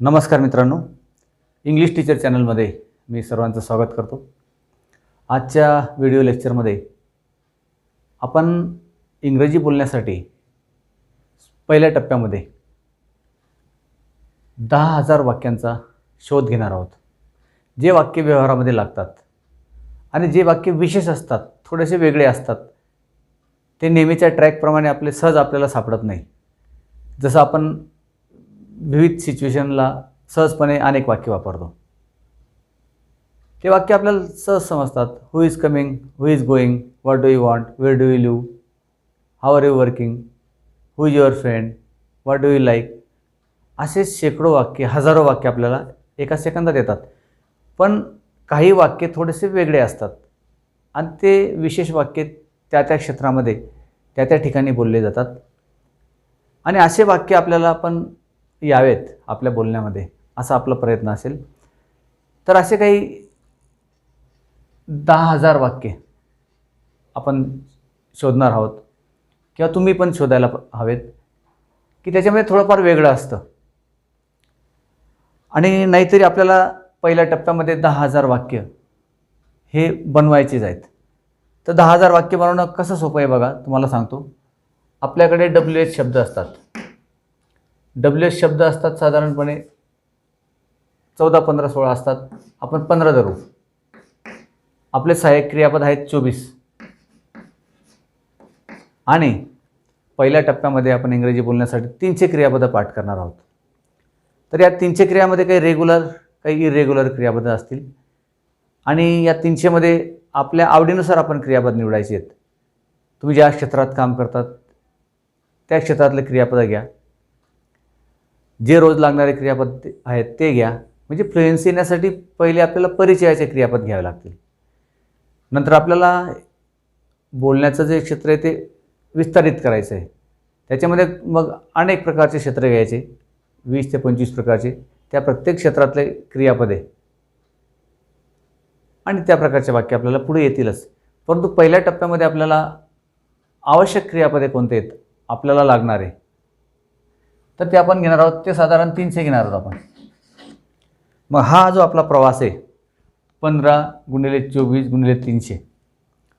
नमस्कार मित्रांनो, English teacher चॅनलमध्ये मी सर्वांचं स्वागत करतो. आजच्या व्हिडिओ लेक्चरमध्ये आपण इंग्रजी बोलण्यासाठी पहिल्या टप्प्यामध्ये 10,000 वाक्यांचा शोध घेणार आहोत. जे वाक्य व्यवहारामध्ये लागतात आणि जे वाक्य विशेष असतात, थोडेसे वेगळे असतात, ते नेहमीच्या ट्रॅकप्रमाणे आपल्याला सापडत नाही. जसं आपण विविध सिच्युएशनला सहजपणे अनेक वाक्य वापरतो. ते वाक्य आपल्याला सहज समजतात. Who is coming, who is going, what do you want, where do you live, how are you working, who is your friend, what do you like. असे शेकडो वाक्य, हजारो वाक्य आपल्याला एका सेकंदात येतात. पण काही वाक्य थोडेसे वेगळे असतात आणि ते विशेष वाक्य त्या क्षेत्रामध्ये त्या ठिकाणी बोलले जातात. आणि असे वाक्य आपल्याला पण यावेत आपल्या बोलण्यामध्ये, असा आपला प्रयत्न असेल. तर असे काही 10,000 वाक्य आपण शोधणार आहोत किंवा तुम्ही पण शोधायला हवेत की त्याच्यामध्ये थोडंफार वेगळं असतं. आणि नाहीतरी आपल्याला पहिल्या टप्प्यामध्ये 10,000 वाक्य हे बनवायचेच आहेत. तर 10,000 वाक्य बनवणं कसं सोपं आहे बघा, तुम्हाला सांगतो. आपल्याकडे WH शब्द असतात. WH शब्द असतात साधारणपणे 14, 15, 16 असतात. आपण 15 धरू. आपले सहाय्यक क्रियापद आहेत 24. आणि पहिल्या टप्प्यामध्ये आपण इंग्रजी बोलण्यासाठी 300 क्रियापदं पाठ करणार आहोत. तर या 300 क्रियामध्ये काही रेग्युलर, काही इरेग्युलर क्रियापदं असतील. आणि या 300 मध्ये आपल्या आवडीनुसार आपण क्रियापद निवडायचे आहेत. तुम्ही ज्या क्षेत्रात काम करतात त्या क्षेत्रातले क्रियापदं घ्या. जे रोज लागणारे क्रियापद आहेत ते घ्या. म्हणजे फ्लुएन्सी येण्यासाठी पहिले आपल्याला परिचयाचे क्रियापद घ्यावे लागतील. नंतर आपल्याला बोलण्याचं जे क्षेत्र आहे ते विस्तारित करायचं आहे. त्याच्यामध्ये मग अनेक प्रकारचे क्षेत्र घ्यायचे, 20 ते 25 प्रकारचे. त्या प्रत्येक क्षेत्रातले क्रियापदे आणि त्या प्रकारचे वाक्य आपल्याला पुढे येतीलच. परंतु पहिल्या टप्प्यामध्ये आपल्याला आवश्यक क्रियापदे कोणते आहेत आपल्याला लागणारे, तर ते आपण घेणार आहोत. ते साधारण 300 घेणार आहोत आपण. मग हा जो आपला प्रवास आहे 15 × 24 × 300,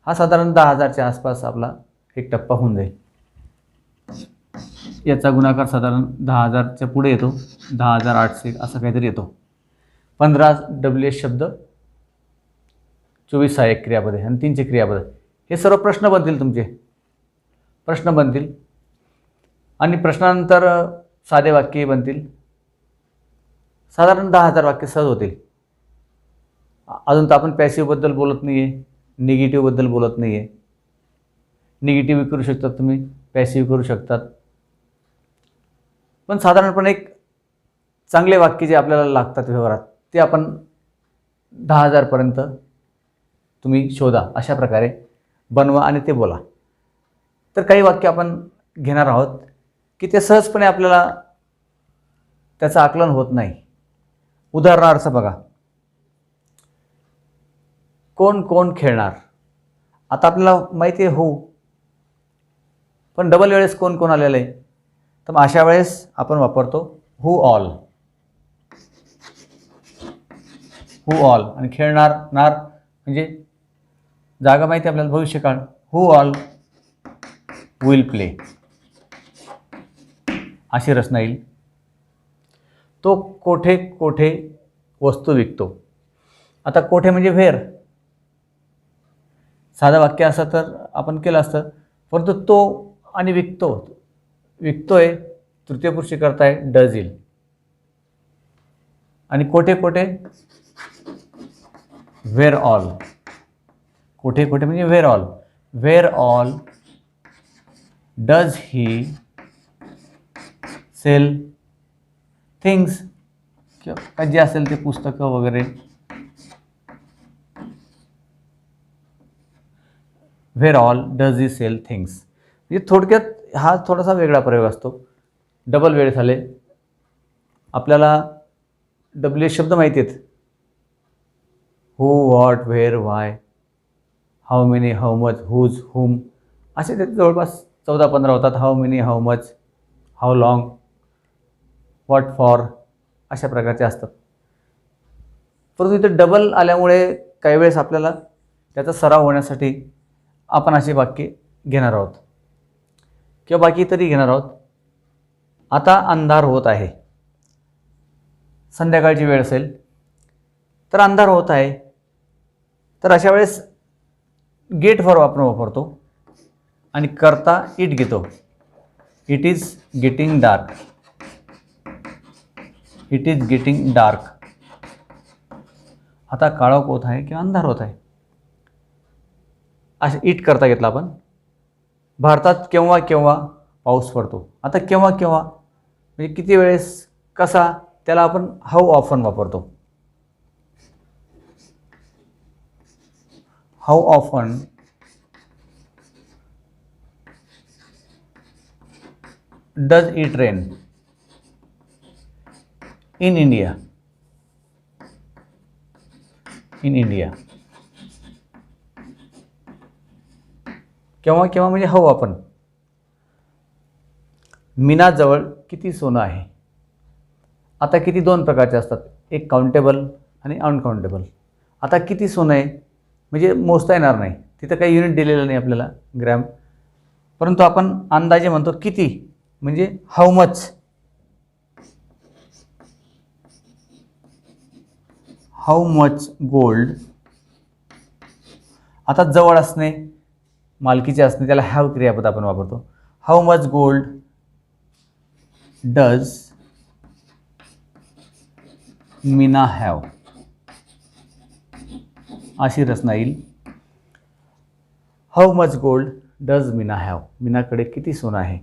हा साधारण 10,000च्या आसपास आपला एक टप्पा होऊन जाईल. याचा गुणाकार साधारण 10,000च्या पुढे येतो, 10,800 असं काहीतरी येतो. 15 WH शब्द, 24 सहाय्यक क्रियापदे आणि 300 क्रियापद. हे सर्व प्रश्न बनतील, तुमचे प्रश्न बनतील. आणि प्रश्नानंतर साधे वाक्य बनतील. साधारण 10,000 वाक्य सहज होतील. अजून तर आपण पॅसिव्हबद्दल बोलत नाही आहे, निगेटिव्हबद्दल बोलत नाही आहे. निगेटिव्ह करू शकतात तुम्ही, पॅसिव्ह करू शकतात. पण साधारणपणे एक चांगले वाक्य जे आपल्याला लागतात व्यवहारात ते आपण 10,000 पर्यंत तुम्ही शोधा. अशा प्रकारे बनवा आणि ते बोला. तर काही वाक्य आपण घेणार आहोत की ते सहजपणे आपल्याला त्याचं आकलन होत नाही. उदाहरणार्थ बघा, कोण कोण खेळणार. आता आपल्याला माहिती आहे हो, पण डबल वेळेस कोण कोण आलेलं आहे. तर मग अशा वेळेस आपण वापरतो हू ऑल. हू ऑल. आणि खेळणार नार म्हणजे जागा माहिती आपल्याला, भविष्यकाळ. हू ऑल विल प्ले, अशी रचना येईल. तो कोठे कोठे वस्तू विकतो. आता कोठे म्हणजे व्हेर. साधं वाक्य असं तर आपण केलं असतं, परंतु तो आणि विकतो, विकतोय तृतीयपुरुषी करताय डज येईल. आणि कोठे कोठे व्हेर ऑल. कोठे कोठे म्हणजे where all. Where all does he sell things, किंवा जे असेल ते पुस्तकं वगैरे. Where all does he sell things. म्हणजे थोडक्यात हा थोडासा वेगळा प्रयोग असतो. डबल वेळ झाले. आपल्याला WH शब्द माहिती आहेत. Who, what, where, why, how many, how much, whose, whom, असे ते जवळपास 14-15 होतात. How many, how much, how long, what for, अशा प्रकारचे असतात. परंतु इथे डबल आल्यामुळे काही वेळेस आपल्याला त्याचा सराव होण्यासाठी आपण अशी वाक्ये घेणार आहोत किंवा बाकी तरी घेणार आहोत. आता अंधार होत आहे. संध्याकाळची वेळ असेल तर अंधार होत आहे. तर अशा वेळेस गेट फॉर आपण वापरतो आणि करता इट घेतो. It is getting dark. It is getting dark. आता काळोख होत आहे किंवा अंधार होत आहे. असे इट करता घेतला आपण. भारतात केव्हा केव्हा पाऊस पडतो. आता केव्हा केव्हा म्हणजे किती वेळेस, कसा, त्याला आपण हाऊ ऑफन वापरतो. How often does it rain in India. In India. केव्हा केव्हा म्हणजे हाऊ ऑफन. मीनाजवळ किती सोनं आहे. आता किती दोन प्रकारचे असतात, एक काउंटेबल आणि अनकाउंटेबल. आता किती सोनं आहे म्हणजे मोजता येणार नाही, तिथं काही युनिट दिलेलं नाही आपल्याला, ग्रॅम. परंतु आपण अंदाजे म्हणतो किती, म्हणजे how much. How much gold. आता जवळ असणे, मालकीचे असणे, त्याला हॅव क्रियापद आपण वापरतो. How much gold does Meena have. अशी रचना येईल. How much gold does Meena have. मीनाकडे किती सोनं आहे.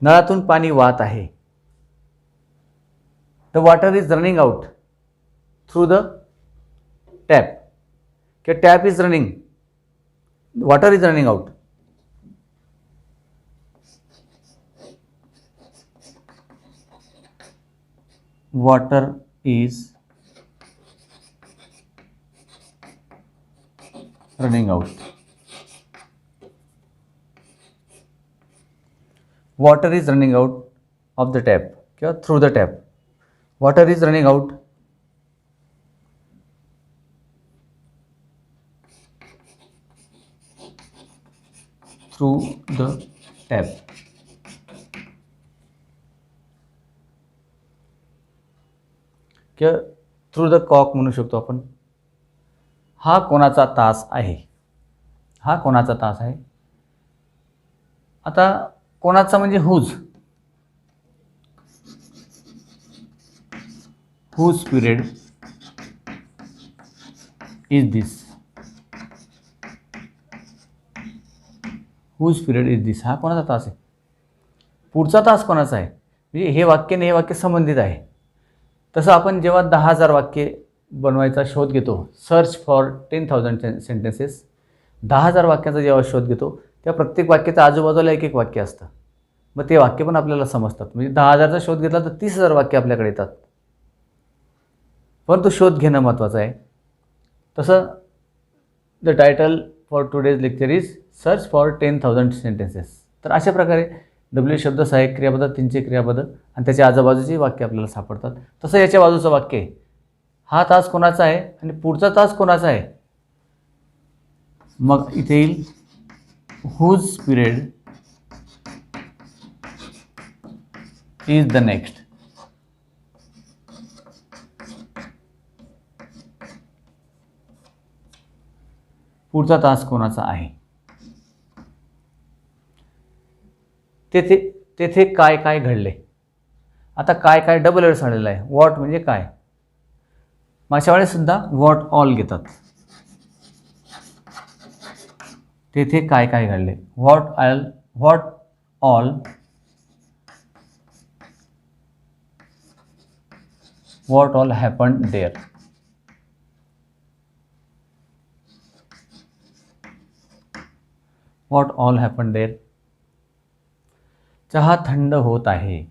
नळातून पाणी वाहत आहे. The water is running out through the tap. किंवा tap is running, water is running out. Water is running out. Water is running out of the tap किंवा through the tap. Water is running out through the tap. किंवा through the cock म्हणू शकतो आपण. हा कोणाचा तास आहे. हा कोणाचा तास आहे. आता कोणाचा म्हणजे whose. Whose period is this. Whose period is this. हा कोणाचा तास आहे. पुढचा तास कोणाचा आहे, म्हणजे हे वाक्य आणि हे वाक्य संबंधित आहे. तसं आपण जेव्हा 10,000 वाक्ये बनवायचा शोध घेतो, सर्च फॉर 10,000 सेंटेन्सेस, 10,000 वाक्याचा जेव्हा शोध घेतो तेव्हा प्रत्येक वाक्याच्या आजूबाजूला एक एक वाक्य असतं. मग ते वाक्य पण आपल्याला समजतात. म्हणजे 10,000चा शोध घेतला तर 30,000 वाक्य आपल्याकडे येतात. परंतु शोध घेणं महत्त्वाचं आहे. तसं the title for today's lecture is search for 10,000 sentences. तर अशा प्रकारे डब्ल्यू शब्द, सहाय्यक क्रियापद, तीनचे क्रियापद आणि त्याच्या आजूबाजूची वाक्य आपल्याला सापडतात. तसं याच्या बाजूचं वाक्य आहे, हा तास कोणाचा आहे आणि पुढचा तास कोणाचा आहे. मग इथे येईल whose period is the next. पुढचा तास कोणाचा आहे. तेथे काय काय घडले. आता काय काय डबल वेळेस आलेला आहे. व्हॉट म्हणजे काय. मागच्या वेळेस सुद्धा व्हॉट ऑल घेतात. तेथे काय काय घडले. What all happened there. What all happened there. चहा थंड होत आहे.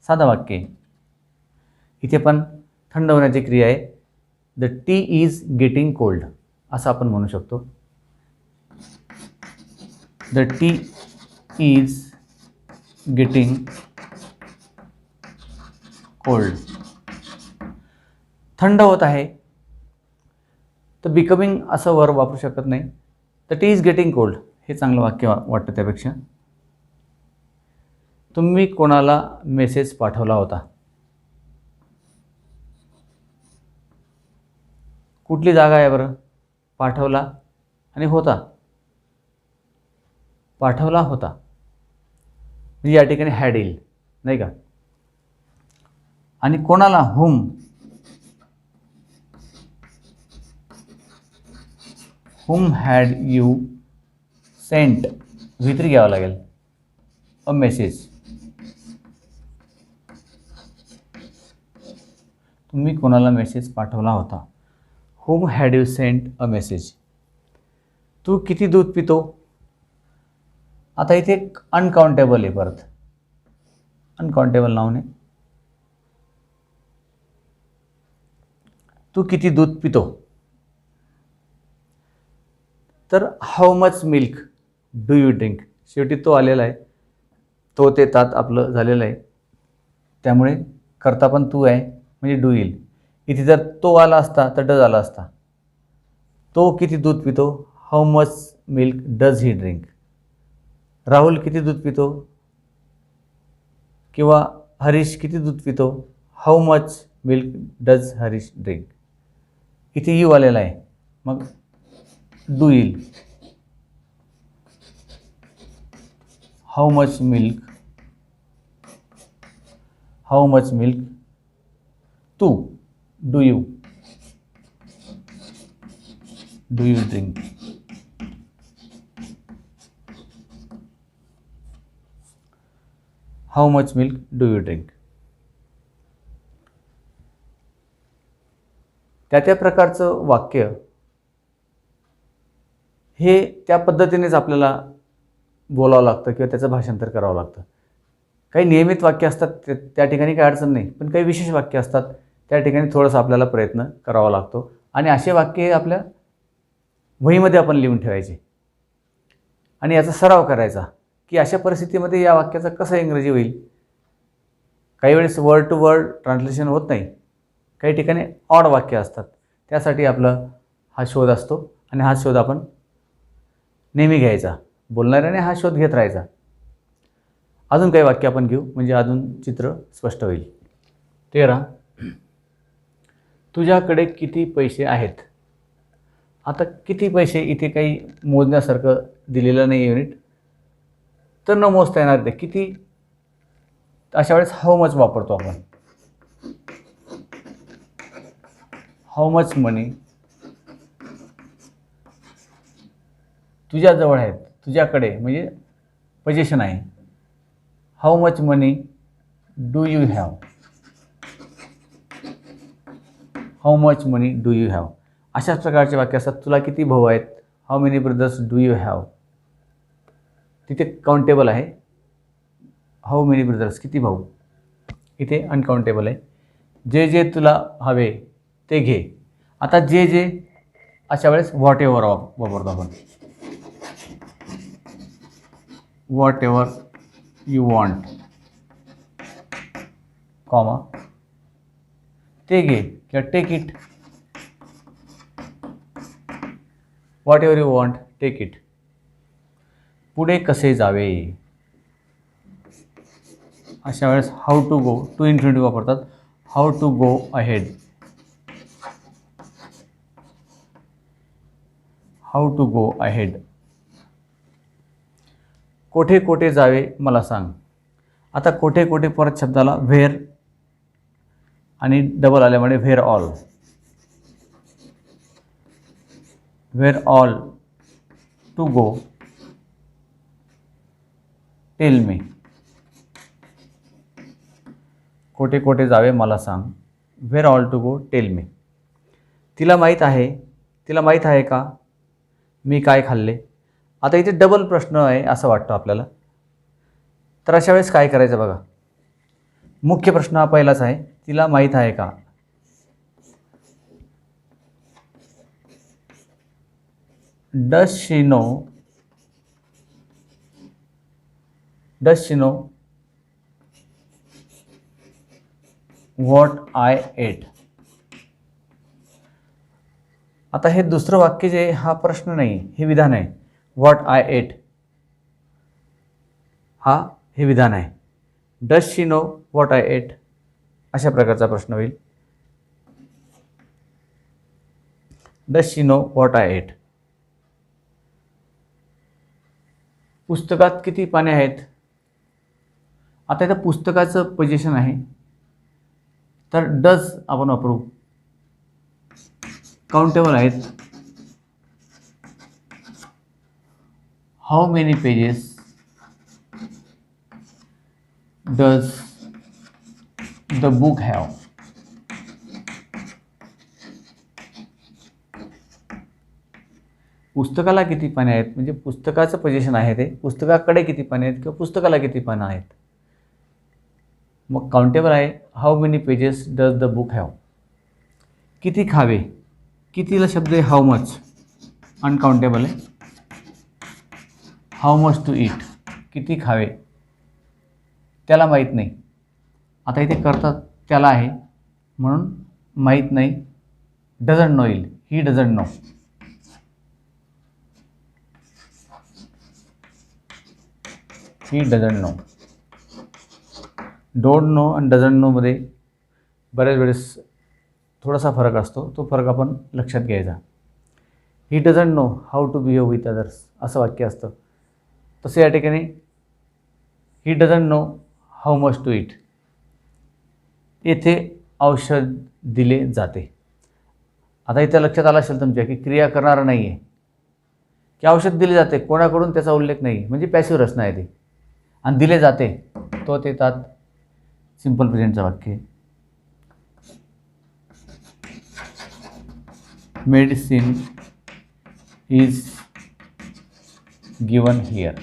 साधं वाक्य. इथे पण थंड होण्याची क्रिया आहे. The T is getting cold असं आपण म्हणू शकतो. The T is getting cold. थंड होत आहे तर बिकमिंग असं वर्ब वापरू शकत नाही. The T is getting cold हे चांगलं वाक्य वाटतं त्यापेक्षा. तुम्ही कोणाला मेसेज पाठवला होता. कुठली जागा आहे बरं. पाठवला आणि होता. पाठवला होता म्हणजे या ठिकाणी हॅड येईल नाही का. आणि कोणाला whom. Whom had you sent V3 घ्यावं लागेल. A message. तुम्ही कोणाला मेसेज पाठवला होता. Whom had you sent a message. तू किती दूध पितो. आता इथे अनकाउंटेबल आहे. परत अनकाउंटेबल नाऊन आहे. तू किती दूध पितो. तर how much milk do you drink. शेवटी तो आलेला आहे. तो ते तात आपलं झालेलं आहे. त्यामुळे करता पण तू आहे म्हणजे डू येईल. इथे जर तो आला असता तर डज आला असता. तो किती दूध पितो. How much milk does he drink. Rahul किती दूध पितो. किंवा हरीश किती दूध पितो. How much milk does Harish drink. इथे यू आलेला आहे मग डू येईल. How much milk. How much milk तू do you drink. How much milk do you drink. त्या प्रकारचं वाक्य हे त्या पद्धतीनेच आपल्याला बोलावं लागतं किंवा त्याचं भाषांतर करावं लागतं. काही नियमित वाक्य असतात त्या ठिकाणी काही अडचण नाही. पण काही विशेष वाक्य असतात त्या ठिकाणी थोडंसं आपल्याला प्रयत्न करावा लागतो. आणि असे वाक्य आपल्या वहीमध्ये आपण लिहून ठेवायचे आणि याचा सराव करायचा की अशा परिस्थितीमध्ये या वाक्याचं कसं इंग्रजी होईल. काही वेळेस वर्ड टू वर्ड ट्रान्सलेशन होत नाही. काही ठिकाणी ऑड वाक्य असतात. त्यासाठी आपलं हा शोध असतो आणि हा शोध आपण नेहमी घ्यायचा. बोलणाऱ्याने हा शोध घेत राहायचा. अजून काही वाक्य आपण घेऊ म्हणजे अजून चित्र स्पष्ट होईल. 13. तुझ्याकडे किती पैसे आहेत. आता किती पैसे इथे काही मोजण्यासारखं दिलेलं नाही युनिट तर न मोजता येणार ते किती. अशा वेळेस हाऊ मच वापरतो आपण. हाऊ मच मनी तुझ्याजवळ आहेत. तुझ्याकडे म्हणजे पोझिशन आहे. How much money do you have. How much money do you have. अशाच प्रकारचे वाक्य असतात. तुला किती भाऊ आहेत. How many brothers do you have. तिथे काउंटेबल आहे. हाऊ मेनी ब्रदर्स किती भाऊ. इथे अनकाउंटेबल आहे. जे जे तुला हवे ते घे. आता जे जे अशा वेळेस व्हॉट एव्हर वापरतो आपण. Whatever you want comma ते घे किंवा take it. Whatever you want take it. पुढे कसे जावे. अशा वेळेस how to go to infinitive वापरतात. How to go ahead. How to go ahead. कोठे कोठे जावे मला सांग. आता कोठे कोठे परत शब्दाला व्हेअर आणि डबल आल्यामुळे where all. Where all to go tell me. कोठे कोठे जावे मला सांग. Where all to go tell me. तिला माहीत आहे का मी काय खाल्ले. आता इथे डबल प्रश्न आहे असं वाटतं आपल्याला. तर अशा वेळेस काय करायचं बघा. मुख्य प्रश्न हा पहिलाच आहे. तिला माहीत आहे का. Does she know. Does she know what I ate. आता हे दुसरं वाक्य जे हा प्रश्न नाही, हे विधान आहे. व्हॉट आय एट हे विधान आहे. Does she know what I ate, अशा प्रकारचा प्रश्न होईल. Does she know what I ate. पुस्तकात किती पाने आहेत. आता इथं पुस्तकाचं पोझिशन आहे, तर डज आपण वापरू. काउंटेबल आहेत. How many pages does the book have. पुस्तकाला किती पाने आहेत, म्हणजे पुस्तकाचं पोझिशन आहे ते, पुस्तकाकडे किती पाने आहेत किंवा पुस्तकाला किती पानं आहेत. मग काउंटेबल आहे. How many pages does the book have. किती खावे, कितीला शब्द आहे हाऊ मच, अनकाउंटेबल आहे. हाऊ मच टू ईट, किती खावे, त्याला माहीत नाही. आता इथे करतात त्याला आहे म्हणून माहीत नाही. डझंट नो येईल. ही doesn't no. He doesn't no. Don't know आणि डझंट नोमध्ये बऱ्याच वेळेस थोडासा फरक असतो, तो फरक आपण लक्षात घ्यायचा. He doesn't know how to behave with others असं वाक्य असतं. तसं या ठिकाणी he doesn't know how much to eat. येथे औषध दिले जाते. आता इथे लक्षात आलं असेल तुमच्या की क्रिया करणारा नाही आहे, की औषध दिले जाते कोणाकडून त्याचा उल्लेख नाही, म्हणजे पॅसिव्ह रचना आहे ती. आणि दिले जाते तो येतात सिंपल प्रेझेंटचं वाक्य. Medicine is given here.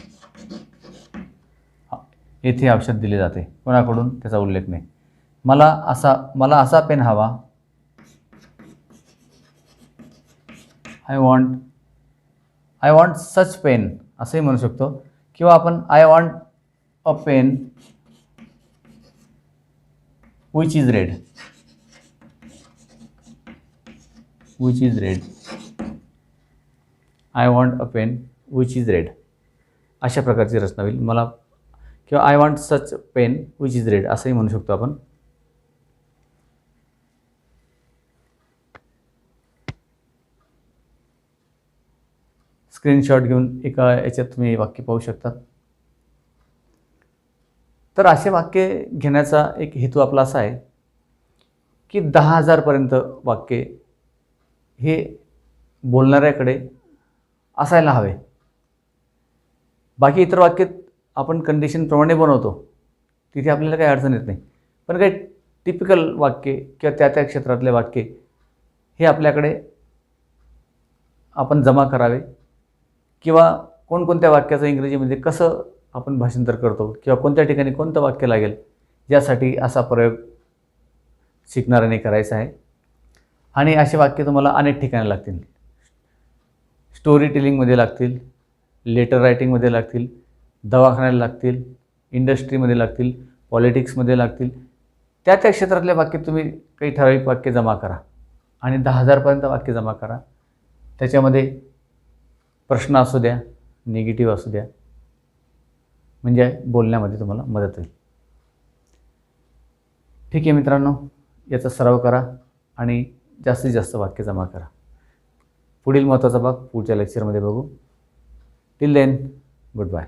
येथे औषध दिले जाते कोणाकडून त्याचा उल्लेख नाही. मला असा पेन हवा. आय वॉन्ट सच पेन असंही म्हणू शकतो. किंवा आपण I want a pen which is red. Which is red. I want a pen which is red. अशा प्रकारची रचना होईल. मला किंवा I want such pen which is red असंही म्हणू शकतो आपण. स्क्रीनशॉट घेऊन एका याच्यात तुम्ही वाक्य पाहू शकता. तर असे वाक्य घेण्याचा एक हेतू आपला असा आहे की 10,000पर्यंत वाक्य हे बोलणाऱ्याकडे असायला हवे. बाकी इतर वाक्य आपण कंडिशनप्रमाणे बनवतो, तिथे आपल्याला काही अडचण येत नाही. पण काही टिपिकल वाक्य किंवा त्या क्षेत्रातले वाक्य हे आपल्याकडे आपण जमा करावे. किंवा कोणकोणत्या वाक्याचं इंग्रजीमध्ये कसं आपण भाषांतर करतो किंवा कोणत्या ठिकाणी कोणतं वाक्य लागेल, यासाठी असा प्रयोग शिकणाऱ्याने करायचा आहे. आणि असे वाक्य तुम्हाला अनेक ठिकाणी लागतील. स्टोरी टेलिंगमध्ये लागतील, लेटर रायटिंगमध्ये लागतील, दवाखान्याला लागतील, इंडस्ट्रीमध्ये लागतील, पॉलिटिक्समध्ये लागतील. त्या क्षेत्रातले वाक्य तुम्ही काही ठराविक वाक्य जमा करा आणि 10,000पर्यंत वाक्य जमा करा. त्याच्यामध्ये प्रश्न असू द्या, निगेटिव्ह असू द्या, म्हणजे बोलण्यामध्ये तुम्हाला मदत होईल. ठीक आहे मित्रांनो, याचा सराव करा आणि जास्तीत जास्त वाक्य जमा करा. पुढील महत्त्वाचा भाग पुढच्या लेक्चरमध्ये बघू. Till then, good bye.